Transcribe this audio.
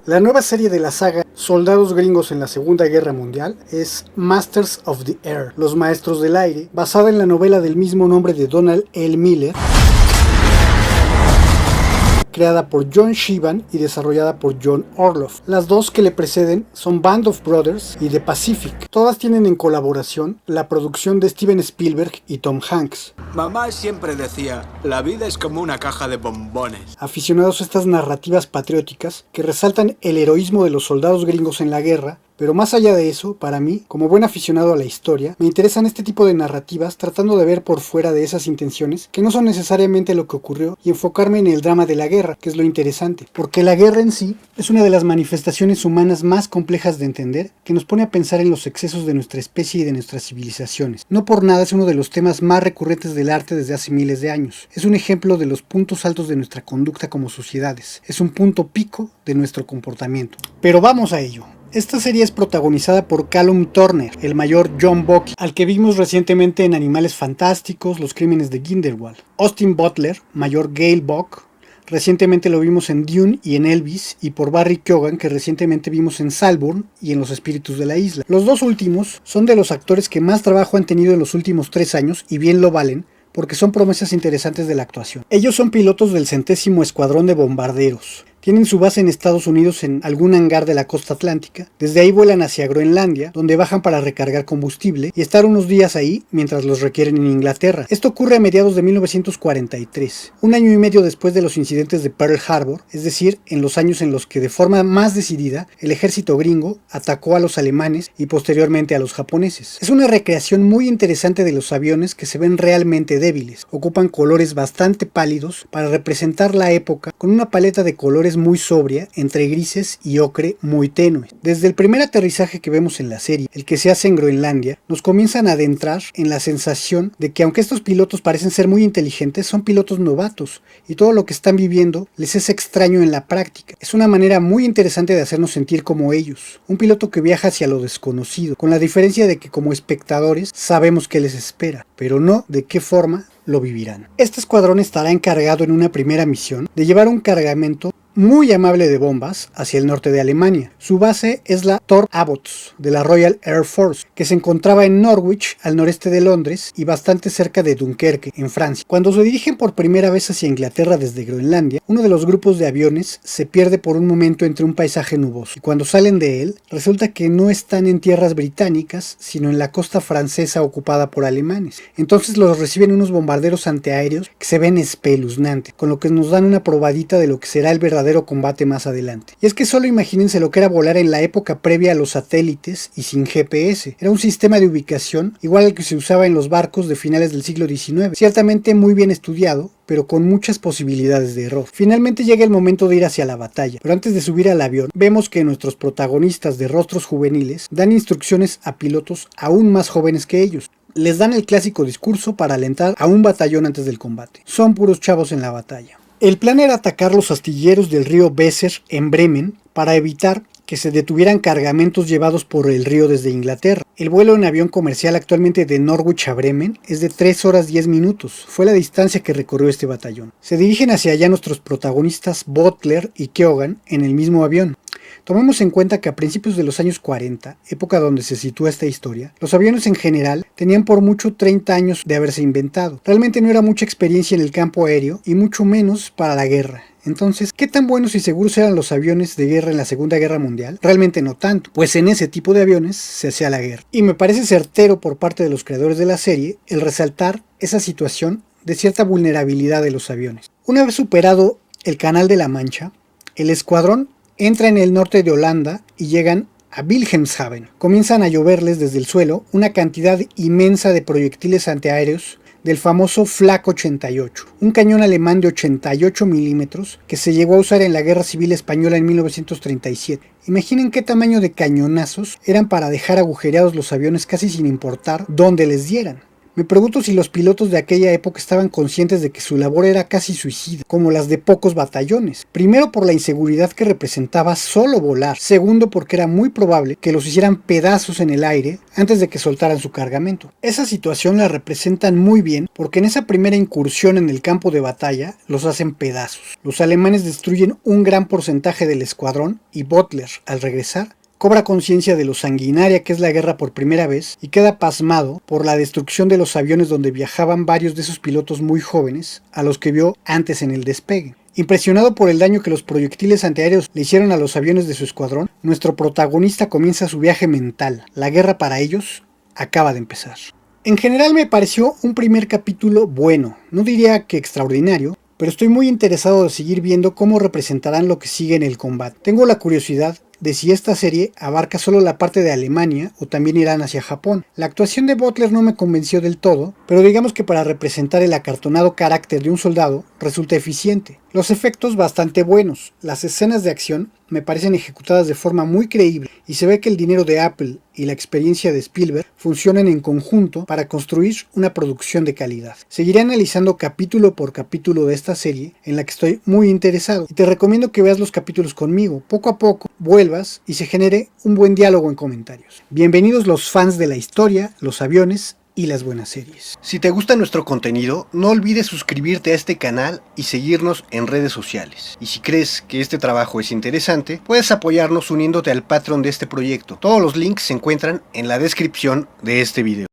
La nueva serie de la saga Soldados Gringos en la Segunda Guerra Mundial es Masters of the Air, Los Maestros del Aire, basada en la novela del mismo nombre de Donald L. Miller, creada por John Shiban y desarrollada por John Orloff. Las dos que le preceden son Band of Brothers y The Pacific. Todas tienen en colaboración la producción de Steven Spielberg y Tom Hanks. Mamá siempre decía, la vida es como una caja de bombones. Aficionados a estas narrativas patrióticas que resaltan el heroísmo de los soldados gringos en la guerra, pero más allá de eso, para mí, como buen aficionado a la historia, me interesan este tipo de narrativas tratando de ver por fuera de esas intenciones que no son necesariamente lo que ocurrió y enfocarme en el drama de la guerra, que es lo interesante. Porque la guerra en sí es una de las manifestaciones humanas más complejas de entender, que nos pone a pensar en los excesos de nuestra especie y de nuestras civilizaciones. No por nada es uno de los temas más recurrentes del arte desde hace miles de años. Es un ejemplo de los puntos altos de nuestra conducta como sociedades. Es un punto pico de nuestro comportamiento. Pero vamos a ello. Esta serie es protagonizada por Callum Turner, el mayor John Buckley, al que vimos recientemente en Animales Fantásticos, Los Crímenes de Grindelwald. Austin Butler, mayor Gale Buck, recientemente lo vimos en Dune y en Elvis, y por Barry Keoghan, que recientemente vimos en Saltburn y en Los Espíritus de la Isla. Los dos últimos son de los actores que más trabajo han tenido en los últimos 3 años, y bien lo valen, porque son promesas interesantes de la actuación. Ellos son pilotos del 100º Escuadrón de Bombarderos. Tienen su base en Estados Unidos en algún hangar de la costa atlántica. Desde ahí vuelan hacia Groenlandia, donde bajan para recargar combustible y estar unos días ahí mientras los requieren en Inglaterra. Esto ocurre a mediados de 1943, un año y medio después de los incidentes de Pearl Harbor, es decir, en los años en los que de forma más decidida el ejército gringo atacó a los alemanes y posteriormente a los japoneses. Es una recreación muy interesante de los aviones que se ven realmente débiles. Ocupan colores bastante pálidos para representar la época con una paleta de colores muy sobria, entre grises y ocre muy tenue. Desde el primer aterrizaje que vemos en la serie, el que se hace en Groenlandia, nos comienzan a adentrar en la sensación de que aunque estos pilotos parecen ser muy inteligentes, son pilotos novatos y todo lo que están viviendo les es extraño en la práctica. Es una manera muy interesante de hacernos sentir como ellos, un piloto que viaja hacia lo desconocido, con la diferencia de que como espectadores sabemos qué les espera, pero no de qué forma lo vivirán. Este escuadrón estará encargado en una primera misión de llevar un cargamento muy amable de bombas hacia el norte de Alemania. Su base es la Tor Abbots de la Royal Air Force, que se encontraba en Norwich, al noreste de Londres, y bastante cerca de Dunkerque, en Francia. Cuando se dirigen por primera vez hacia Inglaterra desde Groenlandia, uno de los grupos de aviones se pierde por un momento entre un paisaje nuboso, y cuando salen de él, resulta que no están en tierras británicas, sino en la costa francesa ocupada por alemanes. Entonces los reciben unos bombarderos antiaéreos que se ven espeluznantes, con lo que nos dan una probadita de lo que será el verdadero combate más adelante. Y es que solo imagínense lo que era volar en la época previa a los satélites y sin GPS. Era un sistema de ubicación igual al que se usaba en los barcos de finales del siglo XIX, ciertamente muy bien estudiado, pero con muchas posibilidades de error. Finalmente llega el momento de ir hacia la batalla, pero antes de subir al avión, vemos que nuestros protagonistas de rostros juveniles dan instrucciones a pilotos aún más jóvenes que ellos. Les dan el clásico discurso para alentar a un batallón antes del combate. Son puros chavos en la batalla. El plan era atacar los astilleros del río Weser en Bremen para evitar que se detuvieran cargamentos llevados por el río desde Inglaterra. El vuelo en avión comercial actualmente de Norwich a Bremen es de 3 horas 10 minutos. Fue la distancia que recorrió este batallón. Se dirigen hacia allá nuestros protagonistas Butler y Keoghan en el mismo avión. Tomemos en cuenta que a principios de los años 40, época donde se sitúa esta historia, los aviones en general tenían por mucho 30 años de haberse inventado. Realmente no era mucha experiencia en el campo aéreo y mucho menos para la guerra. Entonces, ¿qué tan buenos y seguros eran los aviones de guerra en la Segunda Guerra Mundial? Realmente no tanto, pues en ese tipo de aviones se hacía la guerra. Y me parece certero por parte de los creadores de la serie el resaltar esa situación de cierta vulnerabilidad de los aviones. Una vez superado el Canal de la Mancha, el escuadrón entra en el norte de Holanda y llegan a Wilhelmshaven. Comienzan a lloverles desde el suelo una cantidad inmensa de proyectiles antiaéreos del famoso Flak 88, un cañón alemán de 88 milímetros que se llegó a usar en la Guerra Civil Española en 1937. Imaginen qué tamaño de cañonazos eran para dejar agujereados los aviones casi sin importar dónde les dieran. Me pregunto si los pilotos de aquella época estaban conscientes de que su labor era casi suicida, como las de pocos batallones. Primero por la inseguridad que representaba solo volar, segundo porque era muy probable que los hicieran pedazos en el aire antes de que soltaran su cargamento. Esa situación la representan muy bien porque en esa primera incursión en el campo de batalla los hacen pedazos. Los alemanes destruyen un gran porcentaje del escuadrón y Butler, al regresar, cobra conciencia de lo sanguinaria que es la guerra por primera vez y queda pasmado por la destrucción de los aviones donde viajaban varios de esos pilotos muy jóvenes a los que vio antes en el despegue. Impresionado por el daño que los proyectiles antiaéreos le hicieron a los aviones de su escuadrón, nuestro protagonista comienza su viaje mental. La guerra para ellos acaba de empezar. En general me pareció un primer capítulo bueno, no diría que extraordinario, pero estoy muy interesado de seguir viendo cómo representarán lo que sigue en el combate. Tengo la curiosidad de si esta serie abarca solo la parte de Alemania o también irán hacia Japón. La actuación de Butler no me convenció del todo, pero digamos que para representar el acartonado carácter de un soldado resulta eficiente. Los efectos bastante buenos, las escenas de acción me parecen ejecutadas de forma muy creíble y se ve que el dinero de Apple y la experiencia de Spielberg funcionan en conjunto para construir una producción de calidad. Seguiré analizando capítulo por capítulo de esta serie en la que estoy muy interesado y te recomiendo que veas los capítulos conmigo. Poco a poco vuelvas y se genere un buen diálogo en comentarios. Bienvenidos los fans de la historia, los aviones y las buenas series. Si te gusta nuestro contenido, no olvides suscribirte a este canal y seguirnos en redes sociales. Y si crees que este trabajo es interesante, puedes apoyarnos uniéndote al Patreon de este proyecto. Todos los links se encuentran en la descripción de este video.